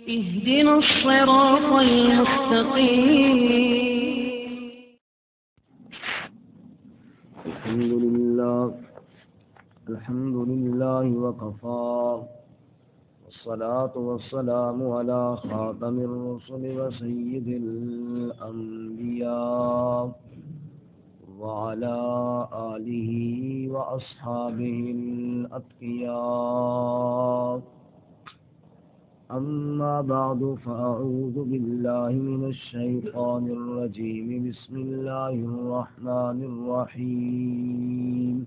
اهدنا الصراط المستقيم. الحمد لله وكفى والصلاة والسلام على خاتم الرسل وسيد الأنبياء وعلى آله وأصحابه الأتقياء. أما بعد فأعوذ بالله من الشيطان الرجيم. بسم الله الرحمن الرحيم.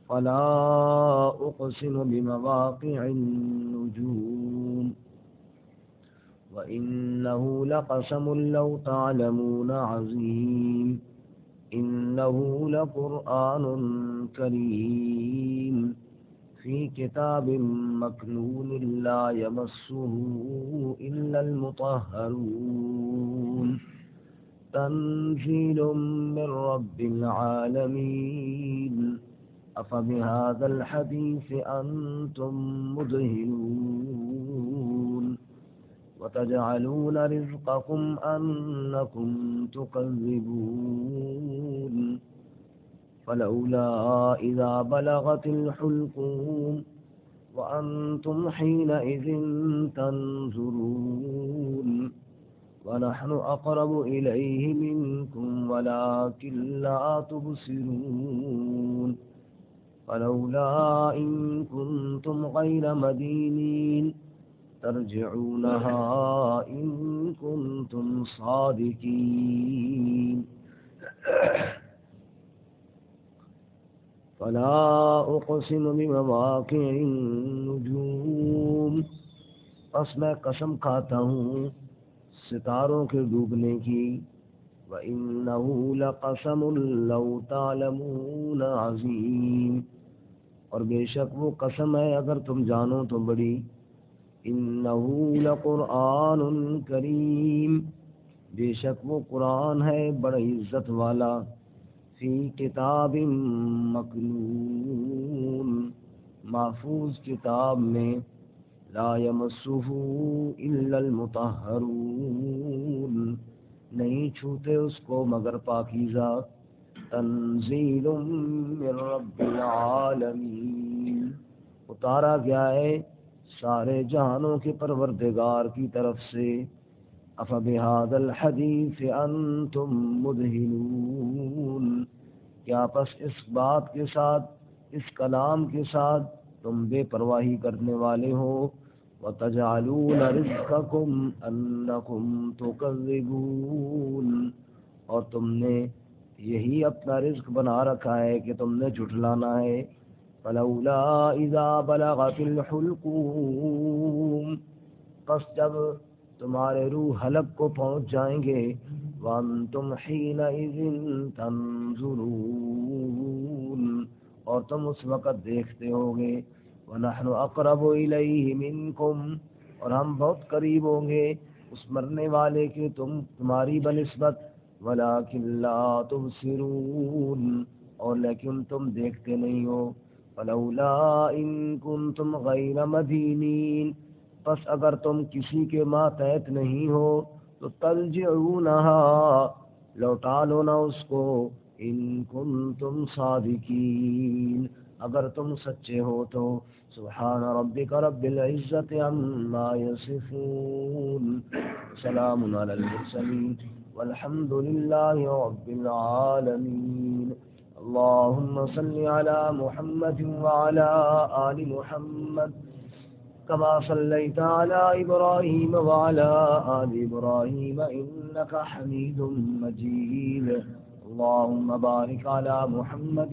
فلا أقسم بمواقع النجوم وإنه لقسم لو تعلمون عظيم. إنه لقرآن كريم في كتاب مكنون لا يمسه إلا المطهرون. تنزيل من رب العالمين. أفبهذا الحديث أنتم مدهنون وتجعلون رزقكم أنكم تكذبون. فلولا إذا بلغت الحلقوم وأنتم حينئذ تنظرون ونحن أقرب إليه منكم ولكن لا تبصرون. فلولا إن كنتم غير مدينين ترجعونها إن كنتم صادقين. فلا أقسم بمواقع النجوم، پس میں قسم کھاتا ہوں ستاروں کے ڈوبنے کی. وَإِنَّهُ لَقَسَمٌ لَوْ تَعْلَمُونَ عَظِيمٌ، اور بے شک وہ قسم ہے اگر تم جانو تو بڑی. إِنَّهُ لَقُرْآنٌ كَرِيمٌ، بے شک وہ قرآن ہے بڑی عزت والا. فی کتاب مکنون، محفوظ کتاب میں. لا یمسہ الا المطہرون، نہیں چھوتے اس کو مگر پاکیزہ. تنزیل من رب العالمین، اتارا گیا ہے سارے جہانوں کے پروردگار کی طرف سے. افبہذا الحدیث انتم مدہنون، کیا پس اس بات کے ساتھ، اس کلام کے ساتھ تم بے پرواہی کرنے والے ہو. وَتَجْعَلُونَ رِزْقَكُمْ أَنَّكُمْ تُكَذِّبُونَ، اور تم نے یہی اپنا رزق بنا رکھا ہے کہ تم نے جھٹلانا ہے. فَلَوْلَا إِذَا بَلَغَتِ الْحُلْقُومَ، پس جب تمہارے روح حلق کو پہنچ جائیں گے. وَأَنْتُمْ حِينَئِذٍ تَنْظُرُونَ، اور تم اس وقت دیکھتے ہوگے. وَنَحْنُ أَقْرَبُ إِلَيْهِ مِنْكُمْ، اور ہم بہت قریب ہوں گے اس مرنے والے کے تمہاری بنسبت. وَلَكِنْ لَا تُبْصِرُونَ، اور لیکن تم دیکھتے نہیں ہو. فَلَوْلَا إِن كُنْتُمْ غَيْرَ مَدِينِينَ، پس اگر تم کسی کے ماتحت نہیں ہو تو ترجعونہا، لوٹا لو نا اس کو. ان کنتم صادقین، اگر تم سچے ہو تو. سبحان ربک رب العزت عما یصفون، سلام علی المرسلین والحمد للہ رب العالمین. اللهم صل على محمد وعلى آل محمد كما صليت على إبراهيم وعلى آل إبراهيم إنك حميد مجيد. اللهم بارك على محمد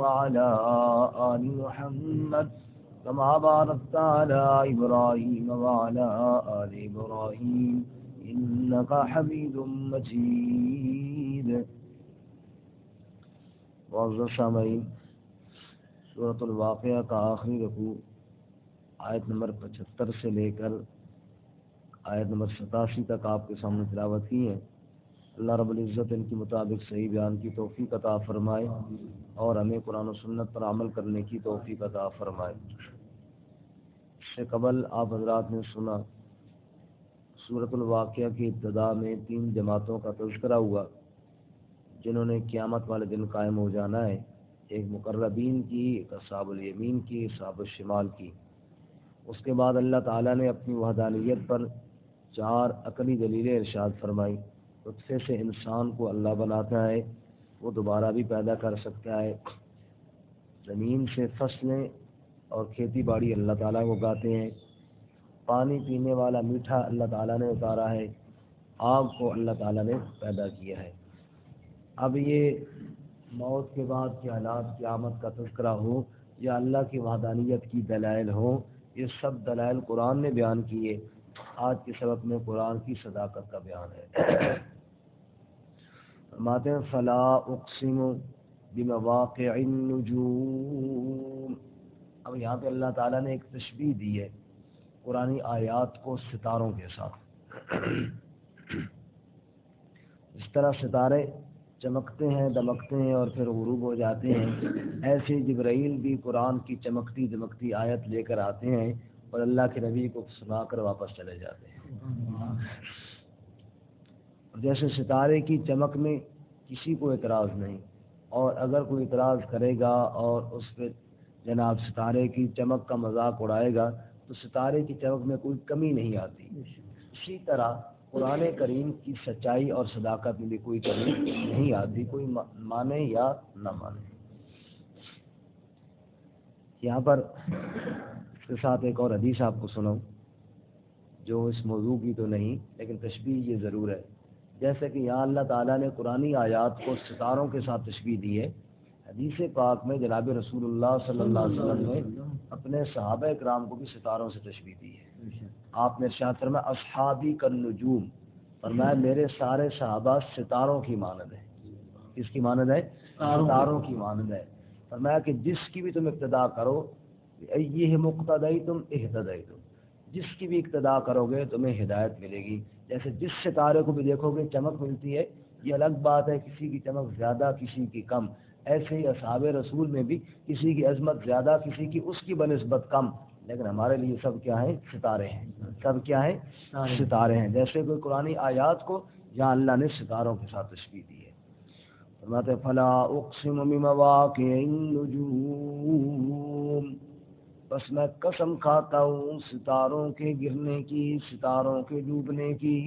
وعلى آل محمد كما باركت على إبراهيم وعلى آل إبراهيم إنك حميد مجيد. معزز سامعین، سورۃ الواقعہ کا آخری رکوع آیت نمبر 75 سے لے کر آیت نمبر 87 تک آپ کے سامنے تلاوت کی ہے. اللہ رب العزت ان کے مطابق صحیح بیان کی توفیق عطا فرمائے اور ہمیں قرآن و سنت پر عمل کرنے کی توفیق عطا فرمائے. اس سے قبل آپ حضرات نے سنا سورۃ الواقعہ کی ابتدا میں 3 جماعتوں کا تذکرہ ہوا جنہوں نے قیامت والے دن قائم ہو جانا ہے، ایک مقربین کی، ایک اصحاب الیمین کی، اصحاب الشمال کی۔ اس کے بعد اللہ تعالیٰ نے اپنی وحدانیت پر 4 عقلی دلیلیں ارشاد فرمائی۔ نطفے سے انسان کو اللہ بناتا ہے، وہ دوبارہ بھی پیدا کر سکتا ہے۔ زمین سے فصلیں اور کھیتی باڑی اللہ تعالیٰ کو اگاتے ہیں۔ پانی پینے والا میٹھا اللہ تعالیٰ نے اتارا ہے۔ آگ کو اللہ تعالیٰ نے پیدا کیا ہے۔ اب یہ موت کے بعد کے حالات، قیامت کا تذکرہ ہو یا اللہ کی وحدانیت کی دلائل ہوں، یہ سب دلائل قرآن نے بیان کیے۔ آج کے سبق میں قرآن کی صداقت کا بیان ہے۔ فرماتے ہیں فلا اقسم بمواقع النجوم۔ اب یہاں پہ اللہ تعالیٰ نے ایک تشبیہ دی ہے قرآنی آیات کو ستاروں کے ساتھ۔ اس طرح ستارے چمکتے ہیں، دمکتے ہیں اور پھر غروب ہو جاتے ہیں، ایسے جبرائیل بھی قرآن کی چمکتی دمکتی آیت لے کر آتے ہیں اور اللہ کے نبی کو سنا کر واپس چلے جاتے ہیں۔ جیسے ستارے کی چمک میں کسی کو اعتراض نہیں، اور اگر کوئی اعتراض کرے گا اور اس پہ جناب ستارے کی چمک کا مذاق اڑائے گا تو ستارے کی چمک میں کوئی کمی نہیں آتی۔ اسی طرح قرآن کریم کی سچائی اور صداقت میں بھی کوئی کمی نہیں آتی، کوئی مانے یا نہ مانے۔ یہاں پر اس کے ساتھ ایک اور حدیث آپ کو سناؤں جو اس موضوع کی تو نہیں لیکن تشبیہ یہ ضرور ہے۔ جیسے کہ یہاں اللہ تعالیٰ نے قرآنی آیات کو ستاروں کے ساتھ تشبیہ دی ہے، حدیث پاک میں جناب رسول اللہ صلی اللہ علیہ وسلم نے اپنے صحابہ کرام کو بھی ستاروں سے تشبیہ دی ہے۔ آپ نے ارشاد فرمایا اصحابی کالنجوم، فرمایا میرے سارے صحابہ ستاروں کی مانند ہیں۔ کس کی مانند ہے؟ ستاروں کی مانند ہے۔ فرمایا کہ جس کی بھی تم اقتدا کرو، یہ مقتدی تم اہتدی تم، جس کی بھی اقتدا کرو گے تمہیں ہدایت ملے گی۔ جیسے جس ستارے کو بھی دیکھو گے چمک ملتی ہے، یہ الگ بات ہے، کسی کی چمک زیادہ کسی کی کم۔ ایسے ہی اصحاب رسول میں بھی کسی کی عظمت زیادہ کسی کی اس کی بنسبت کم، لیکن ہمارے لیے سب کیا ہیں؟ ستارے ہیں۔ سب کیا ہیں؟ ستارے ہیں۔ جیسے کوئی قرآنی آیات کو جہاں اللہ نے ستاروں کے ساتھ تشبیہ دی ہے۔ فرماتے فلا اقسم بمواقع النجوم، بس میں قسم کھاتا ہوں ستاروں کے گرنے کی، ستاروں کے ڈوبنے کی۔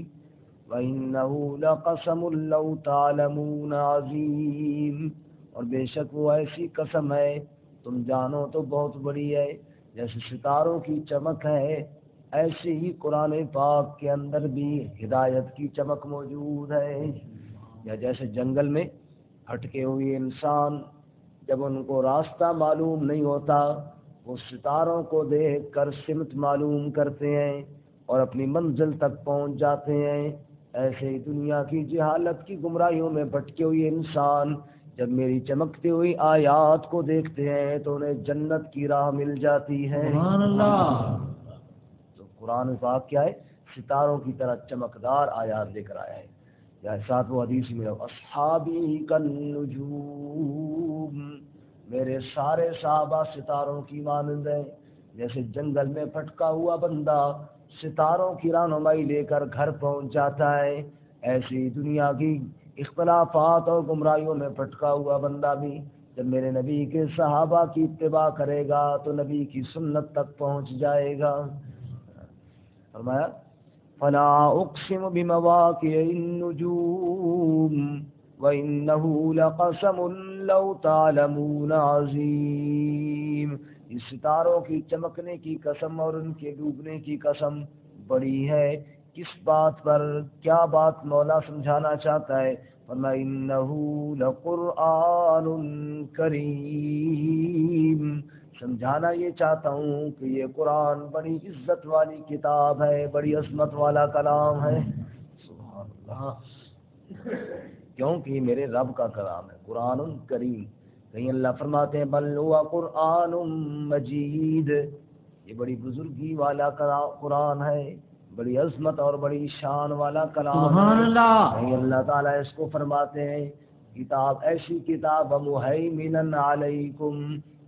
وَإِنَّهُ لَقَسَمٌ لَوْ تَعْلَمُونَ عَظِيمٌ، اور بے شک وہ ایسی قسم ہے تم جانو تو بہت بڑی ہے۔ جیسے ستاروں کی چمک ہے ایسے ہی قرآن پاک کے اندر بھی ہدایت کی چمک موجود ہے۔ یا جیسے جنگل میں ہٹکے ہوئے انسان جب ان کو راستہ معلوم نہیں ہوتا وہ ستاروں کو دیکھ کر سمت معلوم کرتے ہیں اور اپنی منزل تک پہنچ جاتے ہیں، ایسے ہی دنیا کی جہالت کی گمراہیوں میں بھٹکے ہوئے انسان جب میری چمکتی ہوئی آیات کو دیکھتے ہیں تو انہیں جنت کی راہ مل جاتی ہے۔ سبحان اللہ۔ تو قرآن پاک کیا ہے؟ ستاروں کی طرح چمکدار آیات لے کر آیا ہے۔ یا ساتھ وہ حدیث میں اصحابی کالنجوم، میرے سارے صحابہ ستاروں کی مانند ہیں۔ جیسے جنگل میں پھٹکا ہوا بندہ ستاروں کی رہنمائی لے کر گھر پہنچ جاتا ہے، ایسی دنیا کی اختلافات اور گمراہیوں میں پھٹکا ہوا بندہ بھی جب میرے نبی کے صحابہ کی اتباع کرے گا تو نبی کی سنت تک پہنچ جائے گا۔ فرمایا فلا اقسم بمواقع النجوم وَإِنَّهُ لَقَسَمٌ لَوْ تَعْلَمُونَ عَظِيمٌ، اس ستاروں کی چمکنے کی قسم اور ان کے ڈوبنے کی قسم بڑی ہے۔ کس بات پر؟ کیا بات مولا سمجھانا چاہتا ہے؟ فرمایا إِنَّهُ لَقُرْآنٌ کریم، سمجھانا یہ چاہتا ہوں کہ یہ قرآن بڑی عزت والی کتاب ہے، بڑی عظمت والا کلام ہے۔ سبحان اللہ، کیونکہ یہ میرے رب کا کلام ہے، قرآن کریم۔ کہیں اللہ فرماتے ہیں بل ہوا قرآن مجید، یہ بڑی بزرگی والا قرآن ہے، بڑی عظمت اور بڑی شان والا کلام ہے۔ سبحان اللہ۔ کہیں اللہ تعالیٰ اس کو فرماتے ہیں کتاب ایسی کتاب مہیمنا علیکم،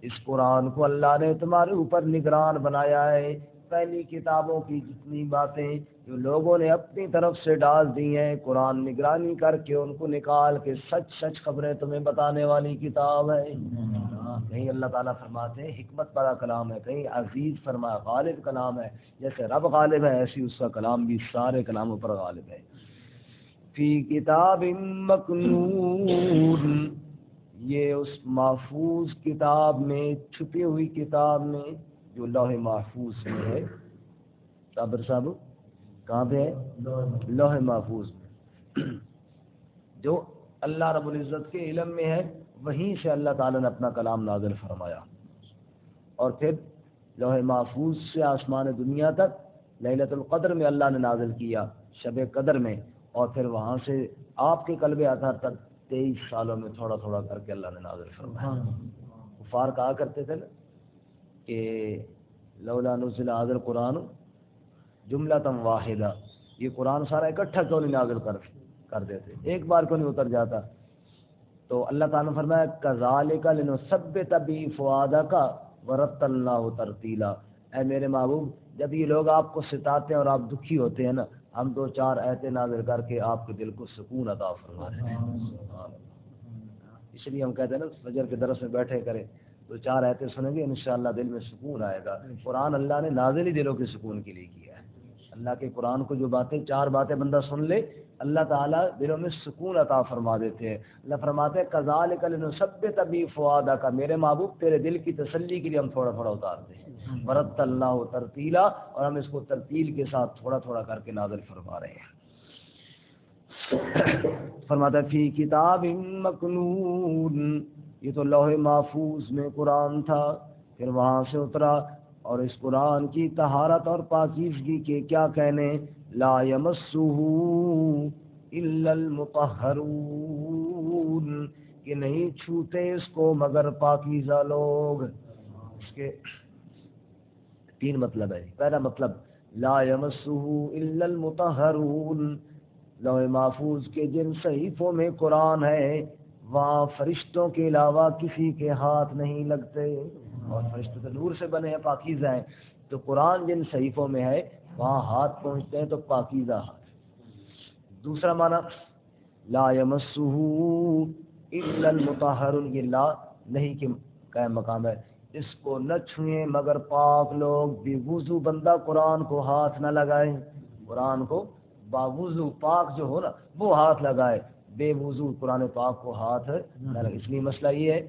اس قرآن کو اللہ نے تمہارے اوپر نگران بنایا ہے، پہلی کتابوں کی جتنی باتیں جو لوگوں نے اپنی طرف سے ڈال دی ہیں، قرآن نگرانی کر کے ان کو نکال کے سچ سچ خبریں تمہیں بتانے والی کتاب ہے۔ کہیں اللہ تعالیٰ فرماتے ہیں حکمت بڑا کلام ہے، کہیں عزیز فرمایا غالب کلام ہے، جیسے رب غالب ہے ایسی اس کا کلام بھی سارے کلاموں پر غالب ہے۔ فی کتاب مکنون، یہ اس محفوظ کتاب میں، چھپی ہوئی کتاب میں جو لوح محفوظ میں ہے۔ صابر صاحب کہاں پہ ہے؟ لوح محفوظ میں، جو اللہ رب العزت کے علم میں ہے، وہیں سے اللہ تعالیٰ نے اپنا کلام نازل فرمایا، اور پھر لوح محفوظ سے آسمان دنیا تک لیلۃ القدر میں اللہ نے نازل کیا، شب قدر میں، اور پھر وہاں سے آپ کے قلب اطہر تک 23 سالوں میں تھوڑا تھوڑا کر کے اللہ نے نازل فرمایا۔ کفار کہا کرتے تھے نا کہ لولا نزل هذا القرآن جملۃ واحدہ، یہ قرآن سارا اکٹھا کیوں نہیں نازل کر دیتے، ایک بار کیوں نہیں اتر جاتا؟ تو اللہ تعالیٰ نے فرمایا کذالک لنثبت به فؤادک ورتلناه ترتیلا، اے میرے محبوب جب یہ لوگ آپ کو ستاتے ہیں اور آپ دکھی ہوتے ہیں نا، ہم 2-4 آیتیں نازل کر کے آپ کے دل کو سکون عطا فرما رہے ہیں۔ اس لیے ہم کہتے ہیں نا فجر کے درس میں بیٹھے کریں، 2-4 آیتیں سنیں گے انشاءاللہ دل میں سکون آئے گا۔ قرآن اللہ نے نازل ہی دلوں کے سکون کے لیے کیا ہے۔ اللہ کے قرآن کو جو باتیں 4 باتیں بندہ سن لے، اللہ تعالیٰ دلوں میں سکون عطا فرما دیتے ہیں۔ اللہ فرماتے ہیں کذالک لنثبت به فؤادک، میرے محبوب تیرے دل کی تسلی کے لیے ہم تھوڑا تھوڑا اتارتے ہیں، ورتلناہ ترتیلا، اور ہم اس کو ترتیل کے ساتھ تھوڑا تھوڑا کر کے نازل فرما رہے ہیں۔ فرماتا ہے فی کتاب مکنون، یہ تو لوح محفوظ میں قرآن تھا، پھر وہاں سے اترا، اور اس قرآن کی طہارت اور پاکیزگی کے کیا کہنے، لا یمسہ الا المطہرون، کہ نہیں چھوتے اس کو مگر پاکیزہ لوگ۔ اس کے 3 مطلب ہے۔ پہلا مطلب لا یمسہ الا المطہرون، لوح محفوظ کے جن صحیفوں میں قرآن ہے وہاں فرشتوں کے علاوہ کسی کے ہاتھ نہیں لگتے، اور فرشتے تو نور سے بنے ہیں، پاکیزہ ہیں، تو قرآن جن صحیفوں میں ہے وہاں ہاتھ پہنچتے ہیں تو پاکیزہ ہاتھ۔ دوسرا معنی لا یمسہ الا المطہرون، یہ لا نہیں کہ قائم مقام ہے، اس کو نہ چھوئیں مگر پاک لوگ، بے وضو بندہ قرآن کو ہاتھ نہ لگائے، قرآن کو باوضو پاک جو ہو نا وہ ہاتھ لگائے، بے وضو قرآن پاک کو ہاتھ نہ لگائے۔ اس لیے مسئلہ یہ ہے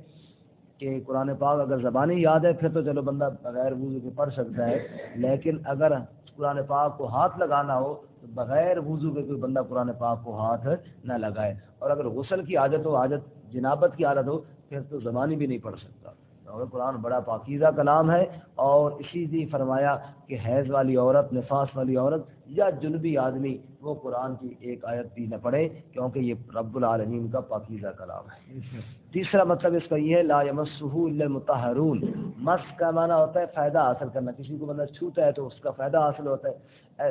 کہ قرآن پاک اگر زبانی یاد ہے پھر تو چلو بندہ بغیر وضو کے پڑھ سکتا ہے، لیکن اگر قرآن پاک کو ہاتھ لگانا ہو تو بغیر وضو کے کوئی بندہ قرآن پاک کو ہاتھ نہ لگائے، اور اگر غسل کی عادت ہو، عادت جنابت کی عادت ہو، پھر تو زبانی بھی نہیں پڑھ سکتا۔ اور قرآن بڑا پاکیزہ کلام ہے، اور اسی لیے فرمایا کہ حیض والی عورت، نفاس والی عورت یا جنبی آدمی وہ قرآن کی ایک آیت بھی نہ پڑھے، کیونکہ یہ رب العالمین کا پاکیزہ کلام ہے۔ تیسرا مطلب اس کا یہ ہے لا یمسہ الا المطہرون، مس کا معنی ہوتا ہے فائدہ حاصل کرنا، کسی کو بندہ چھوتا ہے تو اس کا فائدہ حاصل ہوتا ہے،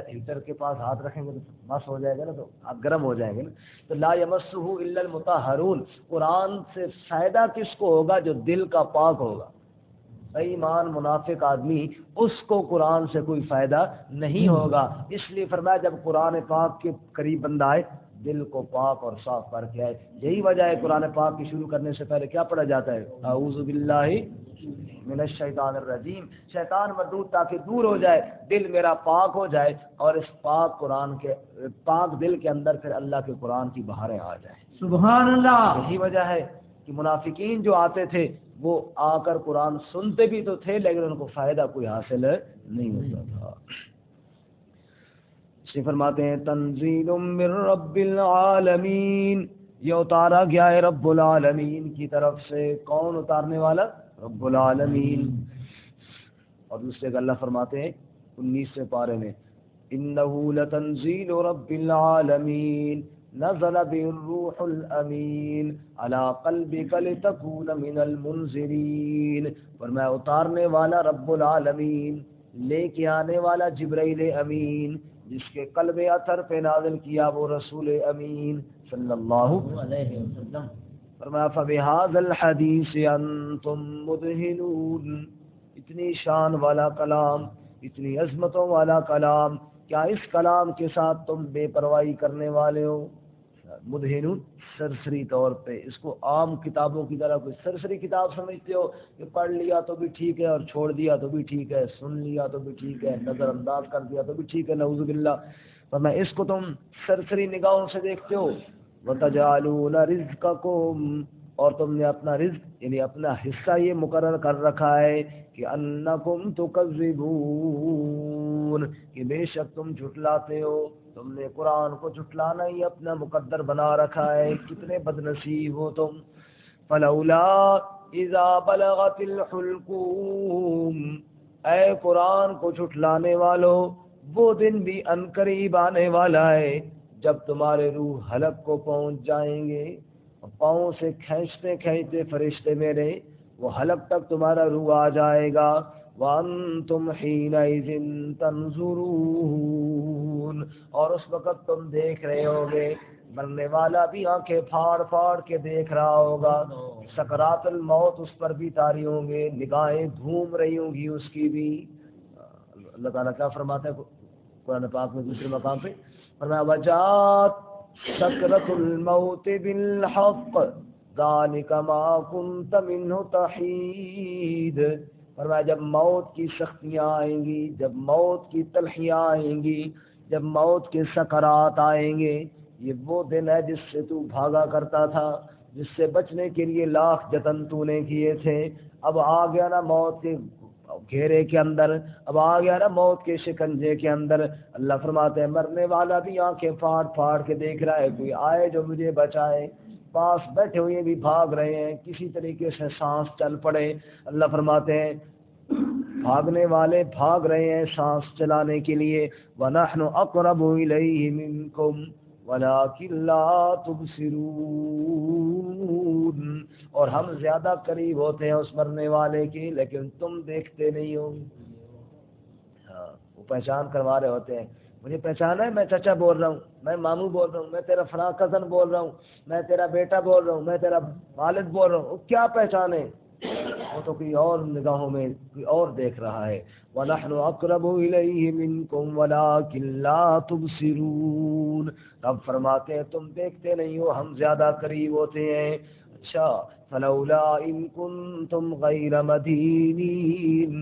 ہیٹر کے پاس ہاتھ رکھیں گے تو مس ہو جائے گا نا، تو آپ گرم ہو جائیں گے نا، تو لا یمسہ الا المطہرون، قرآن سے فائدہ کس کو ہوگا؟ جو دل کا پاک ہوگا۔ بے ایمان منافق آدمی اس کو قرآن سے کوئی فائدہ نہیں ہوگا، اس لیے فرمایا جب قرآن پاک کے قریب بندہ آئے دل کو پاک اور صاف کر کے آئے۔ یہی وجہ ہے قرآن پاک کی شروع کرنے سے پہلے کیا پڑھا جاتا ہے؟ اعوذ باللہ من الشیطان الرجیم، شیطان مردود تاکہ دور ہو جائے، دل میرا پاک ہو جائے، اور اس پاک قرآن کے پاک دل کے اندر پھر اللہ کے قرآن کی بہاریں آ جائیں۔ سبحان اللہ۔ یہی وجہ ہے کہ منافقین جو آتے تھے وہ آ کر قرآن سنتے بھی تو تھے لیکن ان کو فائدہ کوئی حاصل نہیں ہوتا تھا۔ اس فرماتے ہیں تنزیل من رب العالمین، یہ اتارا گیا ہے رب العالمین کی طرف سے۔ کون اتارنے والا؟ رب العالمین۔ اور دوسرے کا اللہ فرماتے ہیں 19 پارے میں انہ لتنزیل رب العالمین نزل به الروح الامین علی قلبک لتکون من المنذرین، فرمایا اتارنے والا رب العالمین، لے کے آنے والا جبرائیل امین، جس کے قلب اطہر پہ نازل کیا وہ رسول امین صلی اللہ علیہ وسلم۔ فرمایا فبہذا الحدیث انتم مدہنون، اتنی شان والا کلام، اتنی عظمتوں والا کلام، کیا اس کلام کے ساتھ تم بے پرواہی کرنے والے ہو؟ مدہن سرسری طور پہ، اس کو عام کتابوں کی طرح کوئی سرسری کتاب سمجھتے ہو کہ پڑھ لیا تو بھی ٹھیک ہے اور چھوڑ دیا تو بھی ٹھیک ہے، سن لیا تو بھی ٹھیک ہے، نظر انداز کر دیا تو بھی ٹھیک ہے، نعوذ باللہ، ورنہ اس کو تم سرسری نگاہوں سے دیکھتے ہو۔ وَتَجْعَلُونَ رِزْقَكُمْ، اور تم نے اپنا رزق یعنی اپنا حصہ یہ مقرر کر رکھا ہے کہ انکم تکذبون، کہ بے شک تم جھٹلاتے ہو، تم نے قرآن کو جھٹلانا ہی اپنا مقدر بنا رکھا ہے، کتنے بد نصیب ہو تم۔ فلولا اذا بلغت الحلقوم، اے قرآن کو جھٹلانے والو، وہ دن بھی عنقریب آنے والا ہے جب تمہارے روح حلق کو پہنچ جائیں گے، پاؤں سے کھینچتے کھینچتے فرشتے میرے وہ حلق تک تمہارا روح آ جائے گا۔ وَأَنْتُمْ حِينَئِذٍ تَنْظُرُونَ، اور اس وقت تم دیکھ رہے ہوگے، مرنے والا بھی آنکھیں پھاڑ پھاڑ کے دیکھ رہا ہوگا، سکرات الموت اس پر بھی طاری ہوں گے، نگاہیں گھوم رہی ہوں گی اس کی بھی۔ اللہ تعالیٰ کیا فرماتا ہے قرآن پاک میں دوسرے مقام پہ؟ فرمایا وَجَاءَتْ سکرۃ الموت بالحق ذالک ما کنت منہ تحید، فرمایا جب موت کی سختیاں آئیں گی، جب موت کی تلخیاں آئیں گی، جب موت کے سکرات آئیں گے، یہ وہ دن ہے جس سے تو بھاگا کرتا تھا، جس سے بچنے کے لیے لاکھ جتن تو نے کیے تھے، اب آ گیا نا موت کے گھیرے کے اندر، اب آ گیا نا موت کے شکنجے کے اندر۔ اللہ فرماتے ہیں مرنے والا بھی آنکھیں پھاڑ پھاڑ کے دیکھ رہا ہے، کوئی آئے جو مجھے بچائے، پاس بیٹھے ہوئے بھی بھاگ رہے ہیں، کسی طریقے سے سانس چل پڑے۔ اللہ فرماتے ہیں بھاگنے والے بھاگ رہے ہیں سانس چلانے کے لیے، وَنَحْنُ أَقْرَبُ إِلَيْهِ مِنْكُمْ وَلَكِنْ لَا تُبْصِرُونَ، اور ہم زیادہ قریب ہوتے ہیں اس مرنے والے کی لیکن تم دیکھتے نہیں ہو۔ ہاں وہ پہچان کروا رہے ہوتے ہیں، مجھے پہچانا ہے، میں چچا بول رہا ہوں، میں ماموں بول رہا ہوں، میں تیرا فلاں کزن بول رہا ہوں، میں تیرا بیٹا بول رہا ہوں، میں تیرا والد بول رہا ہوں، وہ کیا پہچانے؟ وہ تو کوئی اور نگاہوں میں کوئی اور دیکھ رہا ہے۔ وَنَحْنُ أَقْرَبُ إِلَيْهِ مِنْكُمْ وَلَكِنْ لَا تُبْصِرُونَ، رب فرماتے ہیں تم دیکھتے نہیں ہو، ہم زیادہ قریب ہوتے ہیں۔ اچھا فَلَوْلَا إِن كُنْتُمْ غَيْرَ مَدِينِينَ،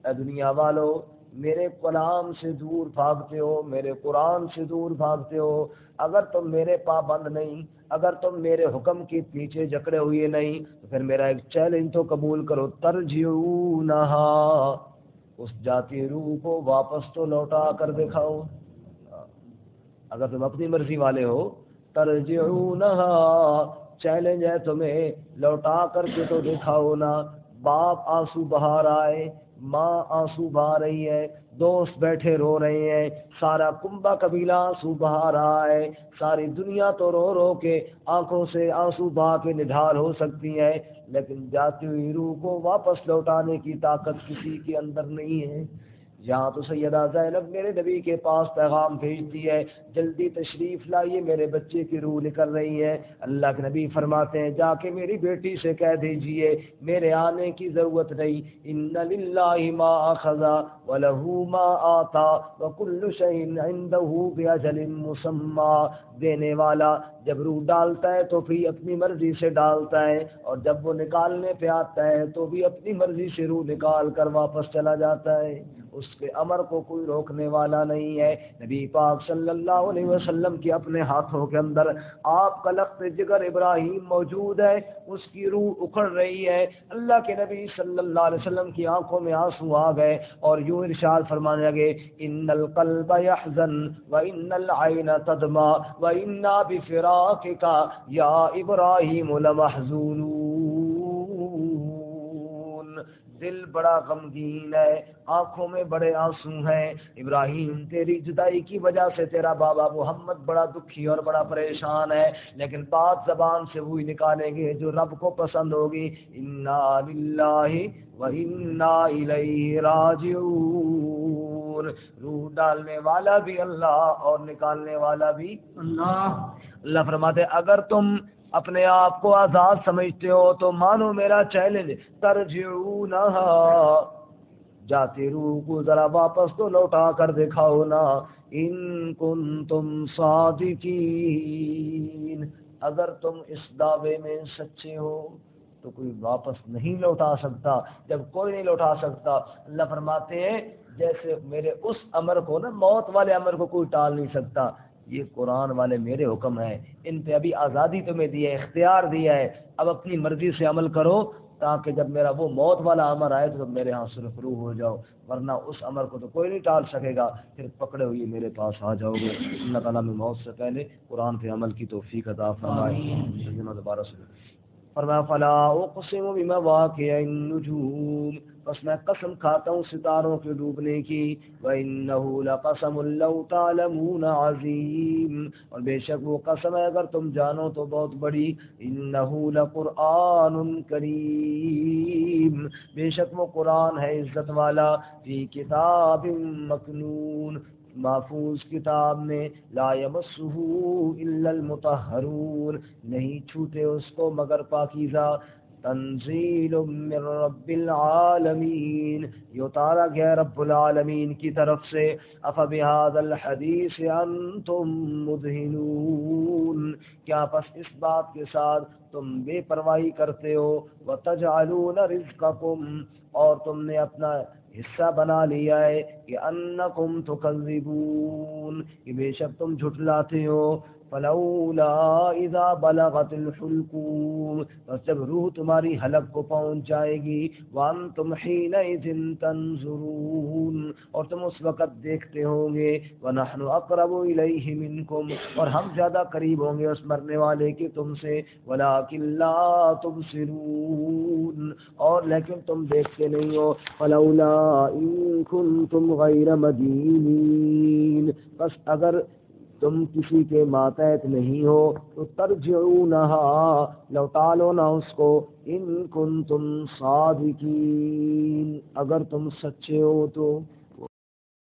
اے دنیا والو میرے کلام سے دور بھاگتے ہو، میرے قرآن سے دور بھاگتے ہو، اگر تم میرے پابند نہیں، اگر تم میرے حکم کے پیچھے جکڑے ہوئے نہیں، تو پھر میرا ایک چیلنج تو قبول کرو، ترجعونہا، اس جاتی روح کو واپس تو لوٹا کر دکھاؤ۔ اگر تم اپنی مرضی والے ہو، ترجعونہا، چیلنج ہے تمہیں، لوٹا کر کے تو دکھاؤ نا۔ باپ آنسو بہا رہا ہے، ماں آنسو بہا رہی ہے، دوست بیٹھے رو رہے ہیں، سارا کنبہ قبیلہ آنسو بہا رہا ہے، ساری دنیا تو رو رو کے آنکھوں سے آنسو بہا کے نڈھال ہو سکتی ہے، لیکن جاتی ہوئی روح کو واپس لوٹانے کی طاقت کسی کے اندر نہیں ہے۔ یہاں تو سیدہ زینب میرے نبی کے پاس پیغام بھیجتی ہے، جلدی تشریف لائیے میرے بچے کی روح نکل رہی ہے۔ اللہ کے نبی فرماتے ہیں جا کے میری بیٹی سے کہہ دیجئے میرے آنے کی ضرورت نہیں، ان للہ ما اخذ وله ما آتا وكل شيء عنده باجل مسمى، دینے والا جب روح ڈالتا ہے تو بھی اپنی مرضی سے ڈالتا ہے، اور جب وہ نکالنے پہ آتا ہے تو بھی اپنی مرضی سے روح نکال کر واپس چلا جاتا ہے، اس کے امر کو کوئی روکنے والا نہیں ہے۔ نبی پاک صلی اللہ علیہ وسلم کے اپنے ہاتھوں کے اندر آپ کا لخت جگر ابراہیم موجود ہے، اس کی روح اکھڑ رہی ہے۔ اللہ کے نبی صلی اللہ علیہ وسلم کی آنکھوں میں آنسو آ گئے اور یوں ارشاد فرمانے لگے ان القلب يحزن وان العين تدمع وانا بفراقك یا ابراہیم لمحزونون، دل بڑا غمگین ہے، آنکھوں میں بڑے آنسو ہیں، ابراہیم تیری جدائی کی وجہ سے تیرا بابا محمد بڑا دکھی اور بڑا پریشان ہے، لیکن بات زبان سے وہی نکالیں گے جو رب کو پسند ہوگی، انا للہ و انا الیہ راجعون، روح ڈالنے والا بھی اللہ اور نکالنے والا بھی اللہ۔ اللہ فرماتے اگر تم اپنے آپ کو آزاد سمجھتے ہو تو مانو میرا چیلنج، ترجعونہا، جاتے روح کو ذرا واپس تو لوٹا کر دکھاؤ نا، ان کنتم صادقین، اگر تم اس دعوے میں سچے ہو تو کوئی واپس نہیں لوٹا سکتا۔ جب کوئی نہیں لوٹا سکتا، اللہ فرماتے ہیں جیسے میرے اس امر کو نا، موت والے امر کو کوئی ٹال نہیں سکتا، یہ قرآن والے میرے حکم ہیں، ان پہ ابھی آزادی تمہیں دی ہے، اختیار دیا ہے، اب اپنی مرضی سے عمل کرو تاکہ جب میرا وہ موت والا امر آئے تو میرے ہاں سرخرو ہو جاؤ، ورنہ اس امر کو تو کوئی نہیں ٹال سکے گا، پھر پکڑے ہوئے میرے پاس آ جاؤ گے۔ اللہ تعالیٰ میں موت سے پہلے قرآن پہ عمل کی توفیق عطا فرمائے۔ دوبارہ سنیں، فرمایا فلا اقسم بمواقع النجوم، بس میں قسم کھاتا ہوں ستاروں کے ڈوبنے کی، وَإِنَّهُ لَقَسَمٌ لَوْ تَعْلَمُونَ عَظِيمٌ، اور بے شک وہ قسم ہے اگر تم جانو تو بہت بڑی، إِنَّهُ لَقُرْآنٌ كَرِيمٌ، بے شک وہ قرآن ہے عزت والا، فی کتاب مکنون، محفوظ کتاب میں، لا یمسہ الا المطہرون، نہیں چھوتے اس کو مگر پاکیزہ، تنزیل من رب العالمین، یہ اتارا گیا رب العالمین کی طرف سے، افبہذا الحدیث انتم مدہنون، کیا پس اس بات کے ساتھ تم بے پرواہی کرتے ہو، وتجعلون رزقکم، اور تم نے اپنا حصہ بنا لیا ہے کہ انکم تکذبون، کہ بے شک تم جھٹلاتے ہو، فلولا اذا بلغت الحلقوم، بس جب روح تمہاری حلق کو پہنچ جائے گی، وانتم حینئذ تنظرون، اور تم اس وقت دیکھتے ہوں گے، ونحن اقرب الیہ منکم، اور ہم زیادہ قریب ہوں گے اس مرنے والے کی تم سے، ولکن لا تبصرون، اور لیکن تم دیکھتے نہیں ہو، فلولا ان کنتم غیر مدینین، بس اگر تم کسی کے ماتحت نہیں ہو تو ترجعونہا، لوٹا لو نا اس کو، ان کنتم صادقین، اگر تم سچے ہو تو۔